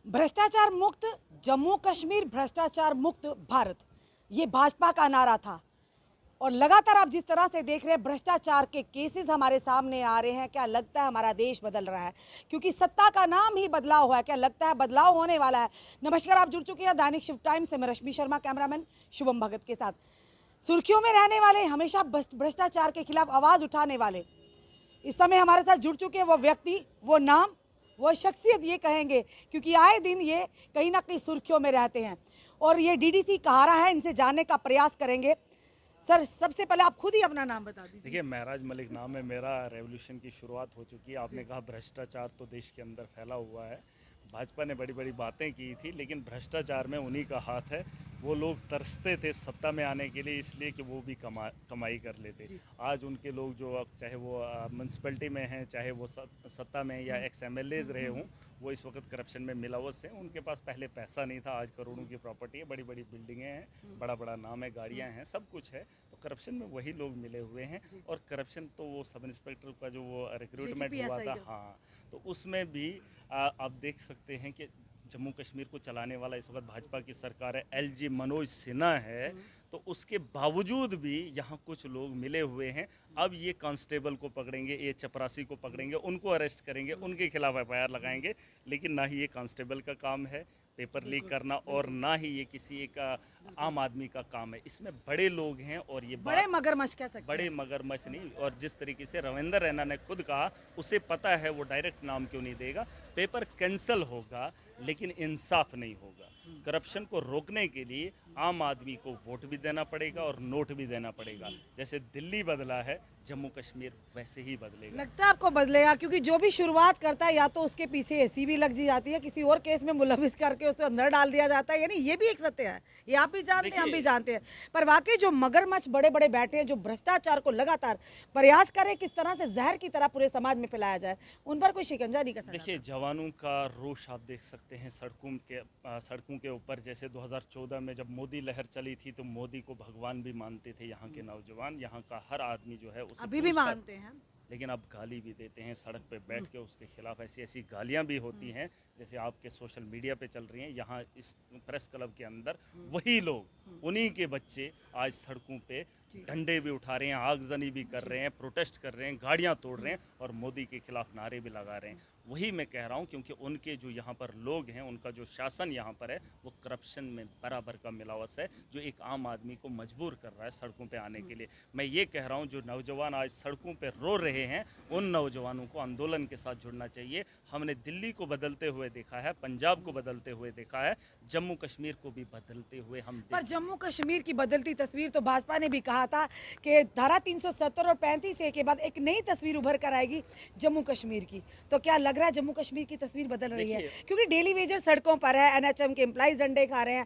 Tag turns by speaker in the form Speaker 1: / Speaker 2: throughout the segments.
Speaker 1: भ्रष्टाचार मुक्त जम्मू कश्मीर, भ्रष्टाचार मुक्त भारत, ये भाजपा का नारा था। और लगातार आप जिस तरह से देख रहे हैं भ्रष्टाचार के केसेस हमारे सामने आ रहे हैं, क्या लगता है हमारा देश बदल रहा है? क्योंकि सत्ता का नाम ही बदलाव हुआ है। क्या लगता है बदलाव होने वाला है? नमस्कार, आप जुड़ चुके हैं दैनिक शिफ्ट टाइम से। मैं रश्मि शर्मा, कैमरामैन शुभम भगत के साथ। सुर्खियों में रहने वाले, हमेशा भ्रष्टाचार के खिलाफ आवाज उठाने वाले, इस समय हमारे साथ जुड़ चुके हैं वो व्यक्ति, वो नाम, वो शख्सियत ये कहेंगे, क्योंकि आए दिन ये कहीं ना कहीं सुर्खियों में रहते हैं। और ये डीडीसी कहारा है, इनसे जानने का प्रयास करेंगे। सर, सबसे पहले आप खुद ही अपना नाम बता दीजिए।
Speaker 2: देखिए, महराज मलिक नाम है मेरा। रेवोल्यूशन की शुरुआत हो चुकी है। आपने कहा भ्रष्टाचार तो देश के अंदर फैला हुआ है। भाजपा ने बड़ी बड़ी बातें की थी, लेकिन भ्रष्टाचार में उन्हीं का हाथ है। वो लोग तरसते थे सत्ता में आने के लिए, इसलिए कि वो भी कमाई कर लेते। आज उनके लोग जो, चाहे वो म्यूनसिपैलिटी में हैं, चाहे वो सत्ता में या एक्स एमएलएज रहे हों, वो इस वक्त करप्शन में मिलावट से। उनके पास पहले पैसा नहीं था, आज करोड़ों की प्रॉपर्टी है, बड़ी बड़ी बिल्डिंगें हैं, बड़ा बड़ा नाम है, गाड़ियां हैं, सब कुछ है। तो करप्शन में वही लोग मिले हुए हैं। और करप्शन तो वो सब इंस्पेक्टर का जो वो रिक्रूटमेंट हुआ था, हाँ, तो उसमें भी आप देख सकते हैं कि जम्मू कश्मीर को चलाने वाला इस वक्त भाजपा की सरकार है, एलजी मनोज सिन्हा है। तो उसके बावजूद भी यहाँ कुछ लोग मिले हुए हैं। अब ये कांस्टेबल को पकड़ेंगे, ये चपरासी को पकड़ेंगे, उनको अरेस्ट करेंगे, उनके खिलाफ एफआईआर लगाएंगे। लेकिन ना ही ये कांस्टेबल का काम है पेपर लीक करना, और ना ही ये किसी एक आम आदमी का काम है। इसमें बड़े लोग हैं, और ये
Speaker 1: बड़े मगरमच्छ कह सकते हैं।
Speaker 2: बड़े मगरमच्छ नहीं। और जिस तरीके से रविंदर रैना ने खुद कहा, उसे पता है वो डायरेक्ट नाम क्यों नहीं देगा। पेपर कैंसिल होगा, लेकिन इंसाफ नहीं होगा। करप्शन को रोकने के लिए आम आदमी को वोट भी देना पड़ेगा और नोट भी देना पड़ेगा। जैसे दिल्ली बदला है, जम्मू कश्मीर वैसे ही बदलेगा।
Speaker 1: लगता है आपको बदलेगा? क्योंकि जो भी शुरुआत करता है, या तो उसके पीछे एसी भी लग जाती है, किसी और केस में मुलविस करके उसे अंदर डाल दिया जाता है। यानी ये भी एक सत्य है, ये आप भी जानते हैं, हम भी जानते हैं। पर वाकई जो मगरमच्छ बड़े बड़े बैठे हैं, जो भ्रष्टाचार को लगातार प्रयास करें किस तरह से जहर की तरह पूरे समाज में फैलाया जाए, उन पर कोई शिकंजा नहीं कसा।
Speaker 2: देखिए, जवानों का रोष आप देख सकते हैं सड़कों के ऊपर। जैसे 2014 में जब मोदी लहर चली थी, तो मोदी को भगवान भी मानते थे यहाँ के नौजवान, यहाँ का हर आदमी जो है उसे
Speaker 1: अभी भी मानते हैं।
Speaker 2: लेकिन अब गाली भी देते हैं सड़क पे बैठ के। उसके खिलाफ ऐसी ऐसी गालियां भी होती हैं, जैसे आपके सोशल मीडिया पे चल रही हैं। यहाँ इस प्रेस क्लब के अंदर वही लोग, उन्हीं के बच्चे आज सड़कों पे डंडे भी उठा रहे हैं, आगजनी भी कर रहे हैं, प्रोटेस्ट कर रहे हैं, गाड़ियां तोड़ रहे हैं, और मोदी के खिलाफ नारे भी लगा रहे हैं। वही मैं कह रहा हूं, क्योंकि उनके जो यहाँ पर लोग हैं, उनका जो शासन यहाँ पर है, वो करप्शन में बराबर का मिलावट है, जो एक आम आदमी को मजबूर कर रहा है सड़कों पे आने के लिए। मैं ये कह रहा हूँ, जो नौजवान आज सड़कों पे रो रहे हैं, उन नौजवानों को आंदोलन के साथ जुड़ना चाहिए। हमने दिल्ली को बदलते हुए देखा है, पंजाब को बदलते हुए देखा है, जम्मू कश्मीर को भी बदलते हुए हम
Speaker 1: पर जम्मू कश्मीर की बदलती तस्वीर तो भाजपा ने भी कहा था कि धारा 370 और 35A के बाद एक नई तस्वीर उभर कर आएगी जम्मू कश्मीर की। तो क्या लग रहा है जम्मू कश्मीर की तस्वीर बदल रही है? क्योंकि डेली वेजर सड़कों पर है, एनएचएम के एम्प्लॉइज डंडे खा रहे हैं,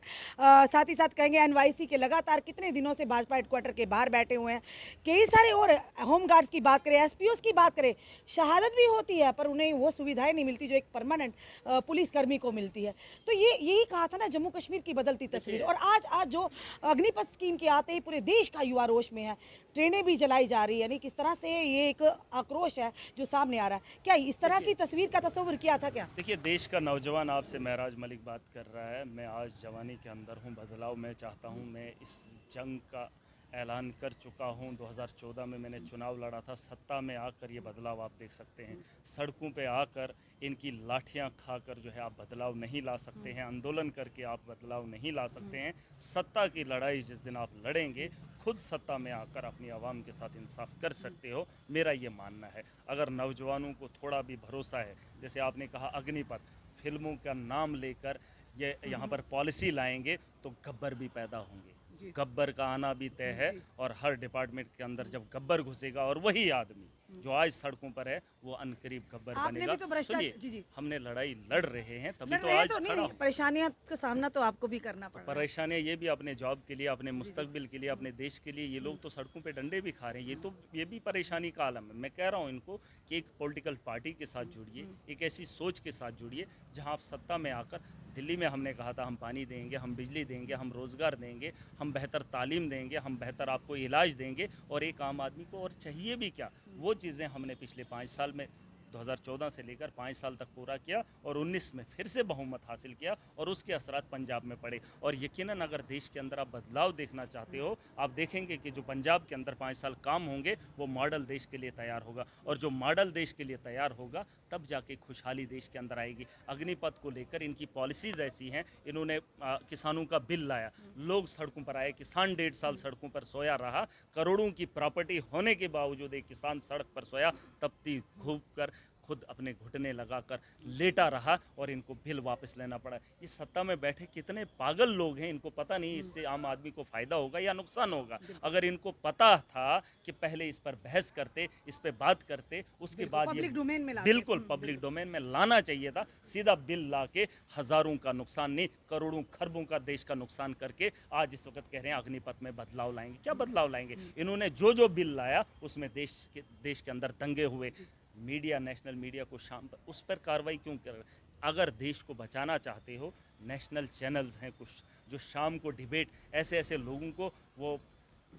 Speaker 1: साथ ही साथ कहेंगे एनवाईसी के लगातार कितने दिनों से भाजपा हेडक्वार्टर के बाहर बैठे हुए हैं। कई सारे और होमगार्ड्स की बात करें, एसपीओ की बात करें, शहादत भी होती है, पर उन्हें वो सुविधाएं नहीं मिलती जो एक परमानेंट पुलिसकर्मी को मिलती है। तो ये यही कहा था ना, जम्मू कश्मीर की बदलती तस्वीर। और आज जो अग्निपथ स्कीम के आते ही पूरे देश का युवा रोष में है, ट्रेनें भी जलाई जा रही है, यानी किस तरह से ये एक आक्रोश है जो सामने आ रहा है। क्या इस तरह की तस्वीर का तस्वीर किया था क्या?
Speaker 2: देखिए, देश का नौजवान आपसे महराज मलिक बात कर रहा है। मैं आज जवानी के अंदर हूँ, बदलाव मैं चाहता हूँ। मैं इस जंग का ऐलान कर चुका हूँ। 2014 में मैंने चुनाव लड़ा था। सत्ता में आकर ये बदलाव आप देख सकते हैं। सड़कों पे आकर इनकी लाठियां खाकर जो है आप बदलाव नहीं ला सकते हैं, आंदोलन करके आप बदलाव नहीं ला सकते हैं। सत्ता की लड़ाई जिस दिन आप लड़ेंगे, खुद सत्ता में आकर अपनी आवाम के साथ इंसाफ कर सकते हो, मेरा ये मानना है। अगर नौजवानों को थोड़ा भी भरोसा है, जैसे आपने कहा अग्निपथ फिल्मों का नाम लेकर ये यहाँ पर पॉलिसी लाएंगे, तो गब्बर भी पैदा होंगे। गब्बर का आना भी तय है, और हर डिपार्टमेंट के अंदर जब गब्बर घुसेगा, और वही आदमी जो आज सड़कों पर है, वो अनकरीब गब्बर बनेगा।
Speaker 1: तो
Speaker 2: हमने लड़ाई लड़ रहे हैं, तभी तो
Speaker 1: रहे
Speaker 2: आज
Speaker 1: तो
Speaker 2: खड़ा
Speaker 1: नहीं,
Speaker 2: हूं।
Speaker 1: परेशानियां का सामना तो आपको भी करना पड़ रहा है।
Speaker 2: परेशानियां ये भी अपने जॉब के लिए, अपने मुस्तकबिल के लिए, अपने देश के लिए। ये लोग तो सड़कों पे डंडे भी खा रहे हैं। ये भी परेशानी का आलम है। मैं कह रहा हूँ इनको कि एक पॉलिटिकल पार्टी के साथ जुड़िए, एक ऐसी सोच के साथ जुड़िए जहाँ आप सत्ता में आकर, दिल्ली में हमने कहा था हम पानी देंगे, हम बिजली देंगे, हम रोज़गार देंगे, हम बेहतर तालीम देंगे, हम बेहतर आपको इलाज देंगे, और एक आम आदमी को और चाहिए भी क्या, वो चीज़ें हमने पिछले 5 साल में 2014 से लेकर 5 साल तक पूरा किया और 19 में फिर से बहुमत हासिल किया और उसके असरात पंजाब में पड़े। और यकीनन अगर देश के अंदर आप बदलाव देखना चाहते हो, आप देखेंगे कि जो पंजाब के अंदर 5 साल काम होंगे वो मॉडल देश के लिए तैयार होगा, और जो मॉडल देश के लिए तैयार होगा तब जाके खुशहाली देश के अंदर आएगी। अग्निपथ को लेकर इनकी पॉलिसीज़ ऐसी हैं, इन्होंने किसानों का बिल लाया, लोग सड़कों पर आए, किसान 1.5 साल सड़कों पर सोया रहा, करोड़ों की प्रॉपर्टी होने के बावजूद एक किसान सड़क पर सोया, तपती धूप कर खुद अपने घुटने लगाकर लेटा रहा और इनको बिल वापस लेना पड़ा। ये सत्ता में बैठे कितने पागल लोग हैं, इनको पता नहीं इससे आम आदमी को फ़ायदा होगा या नुकसान होगा। अगर इनको पता था कि पहले इस पर बहस करते, इस पर बात करते, उसके बाद ये
Speaker 1: पब्लिक डोमेन में
Speaker 2: बिल्कुल पब्लिक डोमेन में लाना चाहिए था। सीधा बिल ला के हज़ारों का नुकसान नहीं, करोड़ों खरबों का देश का नुकसान करके आज इस वक्त कह रहे हैं अग्निपथ में बदलाव लाएंगे। क्या बदलाव लाएंगे? इन्होंने जो बिल लाया उसमें देश के अंदर दंगे हुए। मीडिया, नेशनल मीडिया को शाम पर उस पर कार्रवाई क्यों कर? अगर देश को बचाना चाहते हो, नेशनल चैनल्स हैं कुछ जो शाम को डिबेट, ऐसे लोगों को, वो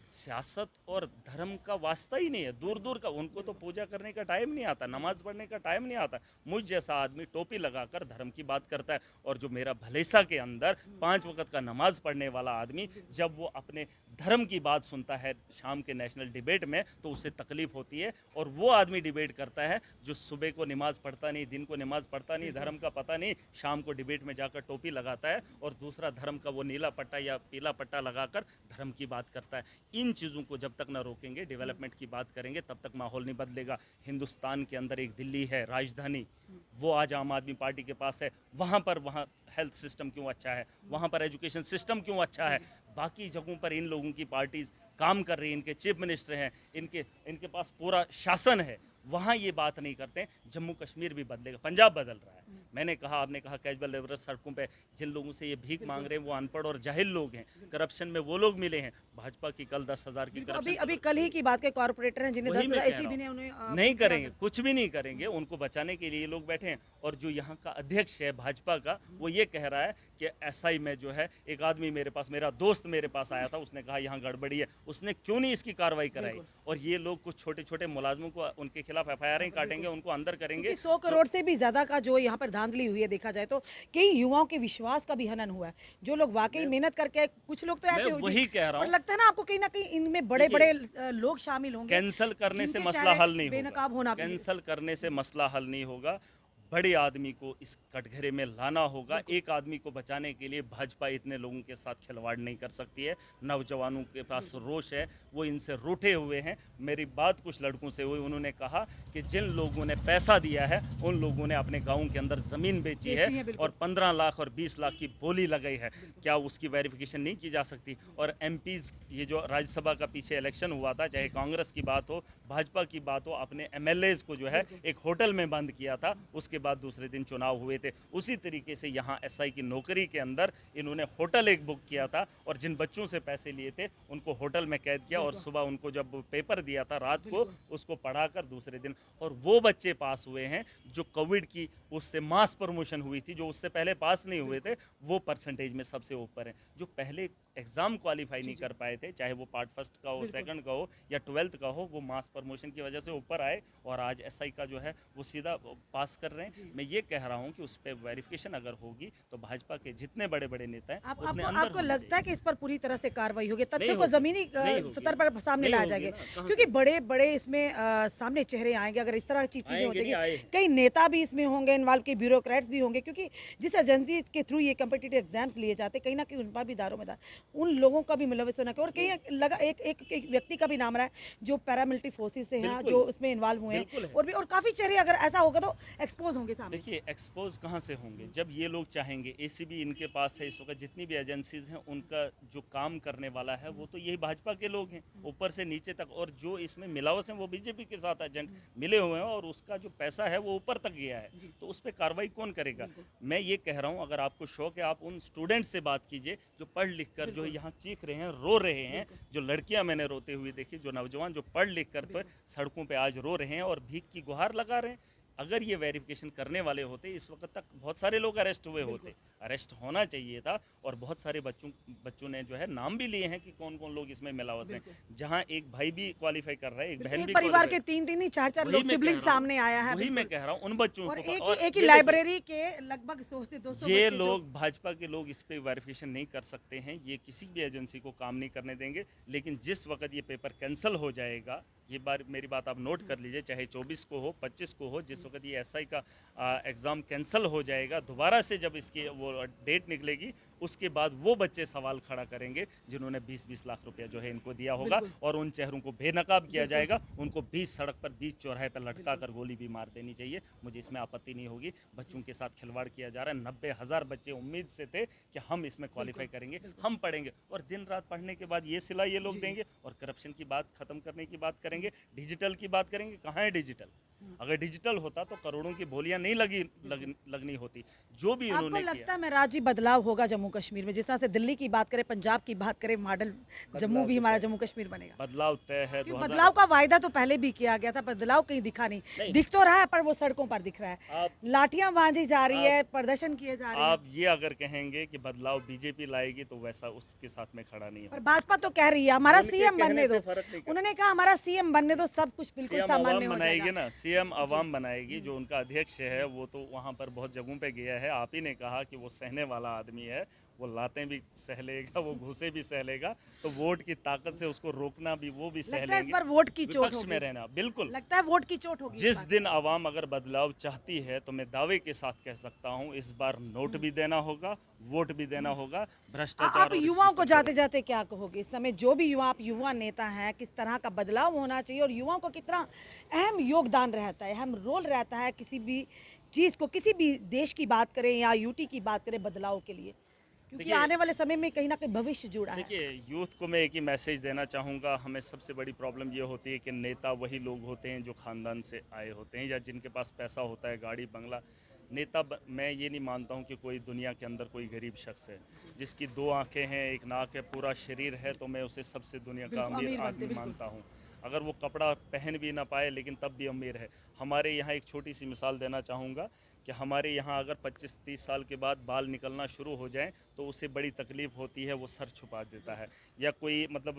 Speaker 2: सियासत और धर्म का वास्ता ही नहीं है, दूर दूर का। उनको तो पूजा करने का टाइम नहीं आता, नमाज पढ़ने का टाइम नहीं आता। मुझ जैसा आदमी टोपी लगाकर धर्म की बात करता है, और जो मेरा भलेसा के अंदर 5 वक्त का नमाज पढ़ने वाला आदमी जब वो अपने धर्म की बात सुनता है शाम के नेशनल डिबेट में तो उससे तकलीफ होती है। और वो आदमी डिबेट करता है जो सुबह को नमाज पढ़ता नहीं, दिन को नमाज पढ़ता नहीं, धर्म का पता नहीं, शाम को डिबेट में जाकर टोपी लगाता है और दूसरा धर्म का वो नीला पट्टा या पीला पट्टा लगाकर धर्म की बात करता है। इन चीज़ों को जब तक ना रोकेंगे, डेवलपमेंट की बात करेंगे, तब तक माहौल नहीं बदलेगा। हिंदुस्तान के अंदर एक दिल्ली है राजधानी, वो आज आम आदमी पार्टी के पास है। वहाँ हेल्थ सिस्टम क्यों अच्छा है, वहाँ पर एजुकेशन सिस्टम क्यों अच्छा है? बाकी जगहों पर इन लोगों की पार्टीज काम कर रही है, इनके चीफ मिनिस्टर हैं, इनके पास पूरा शासन है, वहाँ ये बात नहीं करते। जम्मू कश्मीर भी बदलेगा, पंजाब बदल रहा है। मैंने कहा, आपने कहा कैजुअल लेबर सड़कों पे जिन लोगों से ये भीख मांग रहे हैं वो अनपढ़ और जाहिल लोग हैं, करप्शन में वो लोग मिले हैं। भाजपा की कल 10,000 की करप्शन,
Speaker 1: अभी कल ही की बात के कॉर्पोरेटर हैं जिन्हें 10 ऐसी भी
Speaker 2: नहीं करेंगे, कुछ भी नहीं करेंगे। उनको बचाने के लिए ये लोग बैठे हैं। और जो यहाँ का अध्यक्ष है भाजपा का, वो ये कह रहा है कि एसआई में जो है एक आदमी मेरा दोस्त मेरे पास आया था, उसने कहा यहाँ गड़बड़ी है, उसने क्यों नहीं इसकी कार्रवाई कराई? और ये लोग कुछ छोटे छोटे मुलाजमों को उनके खिलाफ एफआईआर काटेंगे, उनको अंदर करेंगे।
Speaker 1: 100 करोड़ से भी ज्यादा का जो यहाँ पर धांधली हुई है, देखा जाए तो कई युवाओं के विश्वास का भी हनन हुआ है। जो लोग वाकई मेहनत करके, कुछ लोग तो ऐसे हो,
Speaker 2: वही कह रहा हूँ,
Speaker 1: और लगता है ना आपको कहीं ना कहीं इनमें बड़े बड़े लोग शामिल होंगे।
Speaker 2: कैंसल करने से मसला हल नहीं होगा, कैंसल करने से मसला हल नहीं होगा। बड़े आदमी को इस कटघरे में लाना होगा। एक आदमी को बचाने के लिए भाजपा इतने लोगों के साथ खिलवाड़ नहीं कर सकती है। नौजवानों के पास रोष है, वो इनसे रूठे हुए हैं। मेरी बात कुछ लड़कों से हुई, उन्होंने कहा कि जिन लोगों ने पैसा दिया है उन लोगों ने अपने गाँव के अंदर ज़मीन बेची है और 15 लाख और 20 लाख की बोली लगाई है। क्या उसकी वेरिफिकेशन नहीं की जा सकती? और एमपीज़, ये जो राज्यसभा का पीछे इलेक्शन हुआ था, चाहे कांग्रेस की बात हो, भाजपा की बात हो, अपने एमएलएज को जो है एक होटल में बंद किया था, उसके बाद दूसरे दिन चुनाव हुए थे। उसी तरीके से यहाँ एसआई की नौकरी के अंदर इन्होंने होटल एक बुक किया था और जिन बच्चों से पैसे लिए थे उनको होटल में कैद किया और सुबह उनको जब पेपर दिया था रात को, उसको पढ़ाकर दूसरे दिन, और वो बच्चे पास हुए हैं जो कोविड की उससे मास प्रमोशन हुई थी, जो उससे पहले पास नहीं हुए थे, वो परसेंटेज में सबसे ऊपर हैं। जो पहले एग्ज़ाम क्वालिफाई नहीं कर पाए थे, चाहे वो पार्ट फर्स्ट का हो, सेकंड का हो या 12th का हो, वो मास प्रमोशन की वजह से ऊपर आए और आज एसआई का जो है वो सीधा पास कर रहे हैं। मैं ये कह रहा हूँ कि उस पर वेरिफिकेशन अगर होगी तो भाजपा के जितने बड़े बड़े नेता हैं
Speaker 1: आपको लगता है कि इस पर पूरी तरह से कार्रवाई होगी, तथ्यों को जमीनी स्तर पर सामने लाया जाएगा? क्योंकि बड़े बड़े इसमें सामने चेहरे आएंगे अगर इस तरह की चीजें हो जाएगी। कई नेता भी इसमें होंगे इन्वॉल्व, के ब्यूरोक्रेट्स भी होंगे, क्योंकि जिस एजेंसी के थ्रू ये कम्पिटिटिव एग्जाम्स लिए जाते कहीं ना कहीं उन पर भी दारोमदार उन लोगों का भी मुलविस होना। और कहीं लगा एक व्यक्ति का भी नाम रहा है जो पैरामिलिट्री फोर्सेस से हैं, जो उसमें इन्वॉल्व हुए हैं, और काफी चेहरे अगर ऐसा होगा तो एक्सपोज होंगे सामने।
Speaker 2: देखिए, एक्सपोज कहाँ से होंगे? जब ये लोग चाहेंगे। एसीबी इनके पास है इस वक्त, जितनी भी एजेंसीज हैं उनका जो काम करने वाला है वो तो यही भाजपा के लोग हैं, ऊपर से नीचे तक। और जो इसमें मिलावट है वो बीजेपी के साथ एजेंट मिले हुए हैं और उसका जो पैसा है वो ऊपर तक गया है, तो उस पर कार्रवाई कौन करेगा? मैं ये कह रहा हूँ, अगर आपको शौक है आप उन स्टूडेंट से बात कीजिए जो पढ़ लिख कर जो यहाँ चीख रहे हैं, रो रहे हैं। जो लड़कियां मैंने रोते हुए देखी, जो नौजवान जो पढ़ लिख कर तो सड़कों पे आज रो रहे हैं और भीख की गुहार लगा रहे हैं। अगर ये वेरिफिकेशन करने वाले होते इस वक्त तक बहुत सारे लोग अरेस्ट हुए होते, अरेस्ट होना चाहिए था। और बहुत सारे बच्चों ने जो है नाम भी लिए हैं कि कौन कौन लोग इसमें मिलावस हैं, जहाँ एक भाई भी क्वालिफाई कर रहा है, एक बहन भी
Speaker 1: परिवार के
Speaker 2: qualify-
Speaker 1: 3 नहीं 4
Speaker 2: वही
Speaker 1: लोग
Speaker 2: मैं
Speaker 1: सिबलिंग
Speaker 2: कह रहा हूँ,
Speaker 1: सामने आया है।
Speaker 2: वही मैं कह रहा हूँ उन बच्चों
Speaker 1: और
Speaker 2: को।
Speaker 1: एक
Speaker 2: और
Speaker 1: ही
Speaker 2: ये देखिए,
Speaker 1: लाइब्रेरी के लगभग 100 से 200
Speaker 2: ये
Speaker 1: बच्चे
Speaker 2: लोग भाजपा के लोग इस पे वेरिफिकेशन नहीं कर सकते हैं, ये किसी भी एजेंसी को काम नहीं करने देंगे। लेकिन जिस वक्त ये पेपर कैंसिल हो जाएगा, ये बार मेरी बात आप नोट कर लीजिए, चाहे 24 को हो 25 को हो, जिस वक्त ये एसआई का एग्ज़ाम कैंसिल हो जाएगा, दोबारा से जब इसकी वो डेट निकलेगी, उसके बाद वो बच्चे सवाल खड़ा करेंगे जिन्होंने 20-20 लाख रुपया जो है इनको दिया होगा, और उन चेहरों को बेनकाब किया जाएगा। उनको 20 सड़क पर 20 चौराहे पर लटका कर गोली भी मार देनी चाहिए, मुझे इसमें आपत्ति नहीं होगी। बच्चों के साथ खिलवाड़ किया जा रहा है। 90,000 बच्चे उम्मीद से थे कि हम इसमें क्वालिफाई करेंगे, हम पढ़ेंगे, और दिन रात पढ़ने के बाद ये सिला ये लोग देंगे और करप्शन की बात खत्म करने की बात करेंगे, डिजिटल की बात करेंगे। कहाँ है डिजिटल? अगर डिजिटल होता तो करोड़ों की बोलियां नहीं लगनी होती, जो भी
Speaker 1: आपको
Speaker 2: इन्होंने
Speaker 1: लगता
Speaker 2: किया।
Speaker 1: है महाराज जी बदलाव होगा जम्मू कश्मीर में? जिस तरह से दिल्ली की बात करें, पंजाब की बात करें, मॉडल जम्मू भी हमारा जम्मू कश्मीर बनेगा।
Speaker 2: बदलाव तय है।
Speaker 1: क्योंकि बदलाव का वायदा तो पहले भी किया गया था, बदलाव कहीं दिखा नहीं। दिख तो रहा है पर वो सड़कों पर दिख रहा है, लाठियां बांधी जा रही है, प्रदर्शन किए जा रहे हैं।
Speaker 2: आप ये अगर कहेंगे कि बदलाव बीजेपी लाएगी तो वैसा उसके साथ में खड़ा नहीं
Speaker 1: पर
Speaker 2: है।
Speaker 1: भाजपा तो कह रही है हमारा
Speaker 2: उनके
Speaker 1: सीएम
Speaker 2: कहने
Speaker 1: बनने
Speaker 2: से
Speaker 1: दो।
Speaker 2: फर्क नहीं
Speaker 1: उन्होंने कहा हमारा सीएम बनने दो, सब कुछ बिल्कुल
Speaker 2: सीएम
Speaker 1: सामान्य
Speaker 2: आवाम
Speaker 1: हो
Speaker 2: बनाएगी
Speaker 1: जाएगा।
Speaker 2: ना, सीएम आवाम बनाएगी। जो उनका अध्यक्ष है वो तो वहाँ पर बहुत जगहों पे गया है। आप ही ने कहा कि वो सहने वाला आदमी है, वो लातें भी सह लेगा, वो घूसे भी सह लेगा। तो वोट की ताकत से उसको रोकना भी वो भी सह
Speaker 1: लगता है इस
Speaker 2: लेंगे।
Speaker 1: बार वोट की चोट
Speaker 2: विपक्ष में
Speaker 1: होगी।
Speaker 2: रहना बिल्कुल।
Speaker 1: लगता है वोट की चोट होगी इस
Speaker 2: जिस
Speaker 1: बार।
Speaker 2: दिन आवाम अगर बदलाव चाहती है तो मैं दावे के साथ कह सकता हूँ इस बार नोट भी देना होगा, वोट भी देना होगा। भ्रष्टाचार
Speaker 1: आप
Speaker 2: और इस
Speaker 1: युवाओं को
Speaker 2: सिस्टम
Speaker 1: जाते जाते क्या कहोगे इस समय? जो भी युवा, आप युवा नेता हैं, किस तरह का बदलाव होना चाहिए और युवाओं को कितना अहम योगदान रहता है, अहम रोल रहता है किसी भी चीज़ को, किसी भी देश की बात करें या यूटी की बात करें, बदलाव के लिए? क्योंकि
Speaker 2: देखिए-
Speaker 1: आने वाले समय में कहीं ना कहीं भविष्य जुड़ा है।
Speaker 2: देखिए, यूथ को मैं एक ही मैसेज देना चाहूँगा। हमें सबसे बड़ी प्रॉब्लम ये होती है कि नेता वही लोग होते हैं जो ख़ानदान से आए होते हैं या जिनके पास पैसा होता है, गाड़ी बंगला। मैं ये नहीं मानता हूँ कि कोई दुनिया के अंदर कोई गरीब शख्स है जिसकी 2 आंखें हैं, 1 नाक है, पूरा शरीर है, तो मैं उसे सबसे दुनिया का
Speaker 1: बिल्कुल,
Speaker 2: अमीर
Speaker 1: अमीर
Speaker 2: आदमी
Speaker 1: बिल्कुल।
Speaker 2: मानता हूँ। अगर वो कपड़ा पहन भी ना पाए लेकिन तब भी अमीर है। हमारे यहाँ एक छोटी सी मिसाल देना चाहूँगा कि हमारे यहाँ अगर 25-30 साल के बाद बाल निकलना शुरू हो जाएं तो उसे बड़ी तकलीफ़ होती है, वो सर छुपा देता है। या कोई मतलब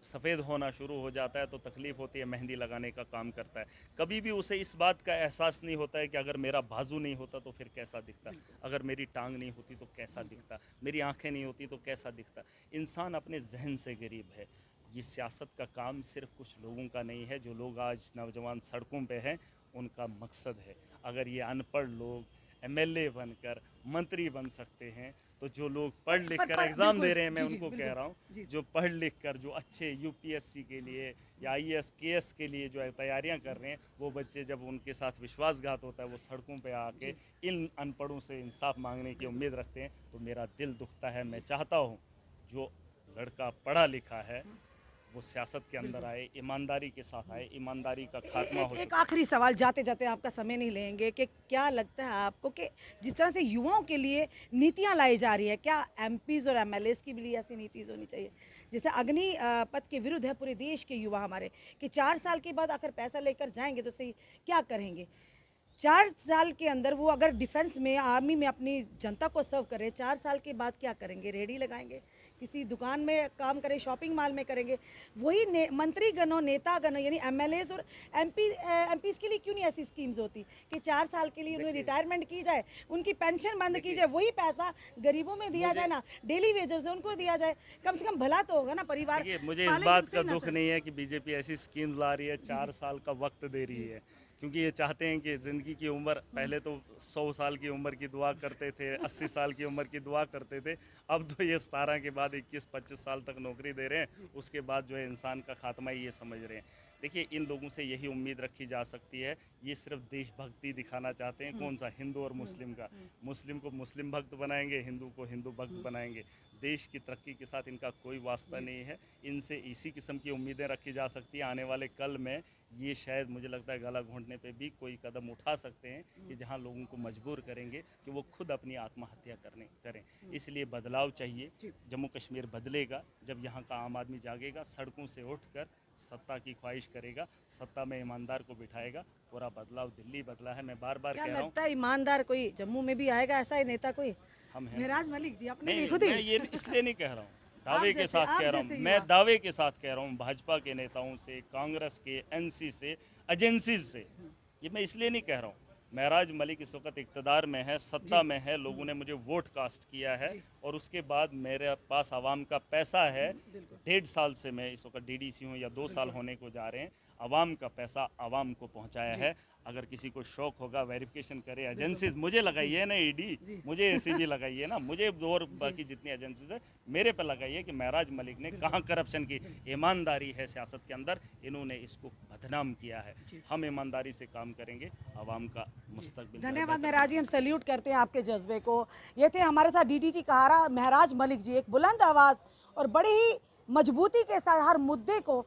Speaker 2: सफ़ेद होना शुरू हो जाता है तो तकलीफ़ होती है, मेहंदी लगाने का काम करता है। कभी भी उसे इस बात का एहसास नहीं होता है कि अगर मेरा बाजू नहीं होता तो फिर कैसा दिखता, अगर मेरी टांग नहीं होती तो कैसा दिखता, मेरी आंखें नहीं होती तो कैसा दिखता। इंसान अपने जहन से गरीब है। ये सियासत का काम सिर्फ कुछ लोगों का नहीं है। जो लोग आज नौजवान सड़कों पे हैं उनका मकसद है। अगर ये अनपढ़ लोग एमएलए बनकर मंत्री बन सकते हैं तो जो लोग पढ़ लिख कर एग्ज़ाम दे रहे हैं, मैं उनको कह रहा हूँ, जो पढ़ लिख कर जो अच्छे यूपीएससी के लिए या आईएएस केएस के लिए जो है तैयारियां कर रहे हैं, वो बच्चे जब उनके साथ विश्वासघात होता है वो सड़कों पे आके इन अनपढ़ों से इंसाफ मांगने की उम्मीद रखते हैं, तो मेरा दिल दुखता है। मैं चाहता हूँ जो लड़का पढ़ा लिखा है वो सियासत के अंदर आए, ईमानदारी के साथ आए, ईमानदारी का खात्मा हो।
Speaker 1: एक आखिरी सवाल, जाते जाते आपका समय नहीं लेंगे, कि क्या लगता है आपको कि जिस तरह से युवाओं के लिए नीतियां लाई जा रही है, क्या एमपीज और एमएलएस की भी ऐसी नीति होनी चाहिए? जैसे अग्नि पथ के विरुद्ध है पूरे देश के युवा हमारे, कि 4 साल के बाद आकर पैसा लेकर जाएंगे तो सही क्या करेंगे? 4 साल के अंदर वो अगर डिफेंस में, आर्मी में अपनी जनता को सर्व करे, 4 साल के बाद क्या करेंगे? रेडी लगाएंगे, किसी दुकान में काम करें, शॉपिंग मॉल में करेंगे? वही मंत्री गणों, नेता गणों यानी एमएलएस और एमपीज के लिए क्यों नहीं ऐसी स्कीम्स होती कि 4 साल के लिए उन्हें रिटायरमेंट की जाए, उनकी पेंशन बंद की जाए, वही पैसा गरीबों में दिया जाए ना, डेली वेजर्स उनको दिया जाए, कम से कम भला तो होगा ना परिवार।
Speaker 2: मुझे इस बात का दुख नहीं है कि बीजेपी ऐसी स्कीम्स ला रही है, 4 साल का वक्त दे रही है, क्योंकि ये चाहते हैं कि ज़िंदगी की उम्र, पहले तो 100 साल की उम्र की दुआ करते थे, 80 साल की उम्र की दुआ करते थे, अब तो ये 17 के बाद 21-25 साल तक नौकरी दे रहे हैं, उसके बाद जो है इंसान का खात्मा ही ये समझ रहे हैं। देखिए, इन लोगों से यही उम्मीद रखी जा सकती है, ये सिर्फ देशभक्ति दिखाना चाहते हैं। कौन सा? हिंदू और मुस्लिम का। मुस्लिम को मुस्लिम भक्त बनाएंगे, हिंदू को हिंदू भक्त बनाएंगे। देश की तरक्की के साथ इनका कोई वास्ता नहीं है। इनसे इसी किस्म की उम्मीदें रखी जा सकती है। आने वाले कल में ये शायद मुझे लगता है गला घोंटने पे भी कोई कदम उठा सकते हैं कि जहां लोगों को मजबूर करेंगे कि वो खुद अपनी आत्महत्या करें। इसलिए बदलाव चाहिए। जम्मू कश्मीर बदलेगा जब यहाँ का आम आदमी जागेगा, सड़कों से उठकर सत्ता की ख्वाहिश करेगा, सत्ता में ईमानदार को बिठाएगा। पूरा बदलाव दिल्ली बदला है। मैं बार बार
Speaker 1: क्या
Speaker 2: कह रहा हूँ,
Speaker 1: लगता है ईमानदार कोई जम्मू में भी आएगा, ऐसा ही नेता कोई?
Speaker 2: हम हैं।
Speaker 1: महराज मलिक जी अपने
Speaker 2: नहीं,
Speaker 1: भी खुद
Speaker 2: मैं
Speaker 1: ही
Speaker 2: ये इसलिए नहीं कह रहा हूँ, दावे के साथ
Speaker 1: आप
Speaker 2: कह रहा
Speaker 1: जैसे
Speaker 2: हूँ,
Speaker 1: युवा।
Speaker 2: मैं दावे के साथ कह रहा हूँ, भाजपा के नेताओं से, कांग्रेस के, एनसी से, एजेंसीज से। ये मैं इसलिए नहीं कह रहा हूँ। महराज मलिक इस वक्त इक़्तिदार में है, सत्ता में है, लोगों ने मुझे वोट कास्ट किया है और उसके बाद मेरे पास आवाम का पैसा है। 1.5 साल से मैं इस वक्त डीडीसी हूँ, या 2 साल होने को जा रहे हैं। आवाम का पैसा आवाम को पहुँचाया है। अगर किसी को शौक होगा वेरिफिकेशन करे, एजेंसीज मुझे लगाइए ना, ईडी मुझे एसीबी लगाइए ना, मुझे और बाकी जितनी एजेंसीज है मेरे पे लगाइए कि महराज मलिक ने कहाँ करप्शन की। ईमानदारी है सियासत के अंदर, इन्होंने इसको बदनाम किया है। हम ईमानदारी से काम करेंगे, आवाम का मुस्तकबिल।
Speaker 1: धन्यवाद महराज जी, हम सैल्यूट करते हैं आपके जज्बे को। ये थे हमारे साथ डीडीटी कहारा महराज मलिक जी, एक बुलंद आवाज़ और बड़ी ही मजबूती के साथ हर मुद्दे को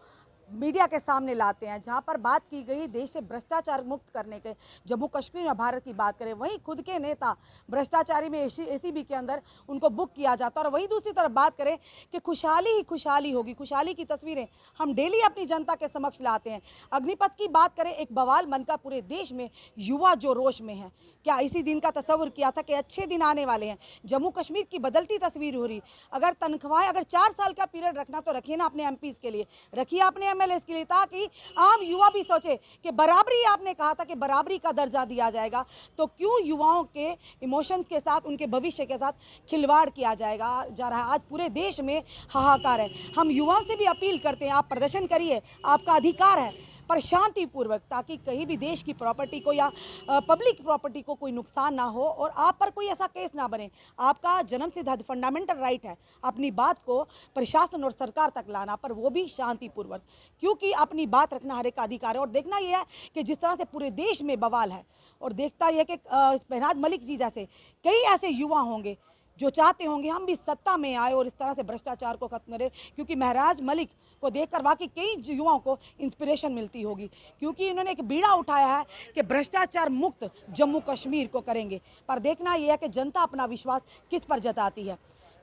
Speaker 1: मीडिया के सामने लाते हैं। जहां पर बात की गई देश से भ्रष्टाचार मुक्त करने के, जम्मू कश्मीर में भारत की बात करें, वहीं खुद के नेता भ्रष्टाचारी में एसीबी के अंदर उनको बुक किया जाता है। और वहीं दूसरी तरफ बात करें कि खुशहाली ही खुशहाली होगी, खुशहाली की तस्वीरें हम डेली अपनी जनता के समक्ष लाते हैं। अग्निपथ की बात करें, एक बवाल मनका पूरे देश में, युवा जो रोष में है। क्या इसी दिन का तस्वुर किया था कि अच्छे दिन आने वाले हैं? जम्मू कश्मीर की बदलती तस्वीर हो रही। अगर तनख्वाहें, अगर 4 साल का पीरियड रखना तो रखिए ना अपने एमपीज़ के लिए, रखिए अपने एमएलए के लिए, ताकि आम युवा भी सोचे कि बराबरी, आपने कहा था कि बराबरी का दर्जा दिया जाएगा, तो क्यों युवाओं के इमोशंस के साथ, उनके भविष्य के साथ खिलवाड़ किया जाएगा जा रहा है? आज पूरे देश में हाहाकार है। हम युवाओं से भी अपील करते हैं, आप प्रदर्शन करिए, आपका अधिकार है, पर शांतिपूर्वक, ताकि कहीं भी देश की प्रॉपर्टी को या पब्लिक प्रॉपर्टी को कोई नुकसान ना हो और आप पर कोई ऐसा केस ना बने। आपका जन्मसिद्ध फंडामेंटल राइट है अपनी बात को प्रशासन और सरकार तक लाना, पर वो भी शांतिपूर्वक, क्योंकि अपनी बात रखना हर एक का अधिकार है। और देखना यह है कि जिस तरह से पूरे देश में बवाल है, और देखता यह कि महराज मलिक जी जैसे कई ऐसे युवा होंगे जो चाहते होंगे हम भी सत्ता में आए और इस तरह से भ्रष्टाचार को खत्म करें, क्योंकि महराज मलिक को देखकर वाकई कई युवाओं को इंस्पिरेशन मिलती होगी, क्योंकि इन्होंने एक बीड़ा उठाया है कि भ्रष्टाचार मुक्त जम्मू कश्मीर को करेंगे। पर देखना यह है कि जनता अपना विश्वास किस पर जताती है,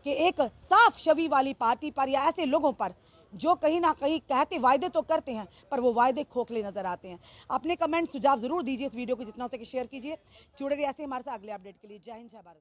Speaker 1: कि एक साफ छवि वाली पार्टी पर या ऐसे लोगों पर जो कहीं ना कहीं कहते वायदे तो करते हैं पर वो वायदे खोखले नजर आते हैं। अपने कमेंट सुझाव जरूर दीजिए, इस वीडियो को जितना हो सके शेयर कीजिए। जुड़े रहिए ऐसे हमारे साथ अगले अपडेट के लिए। जय हिंद, जय भारत।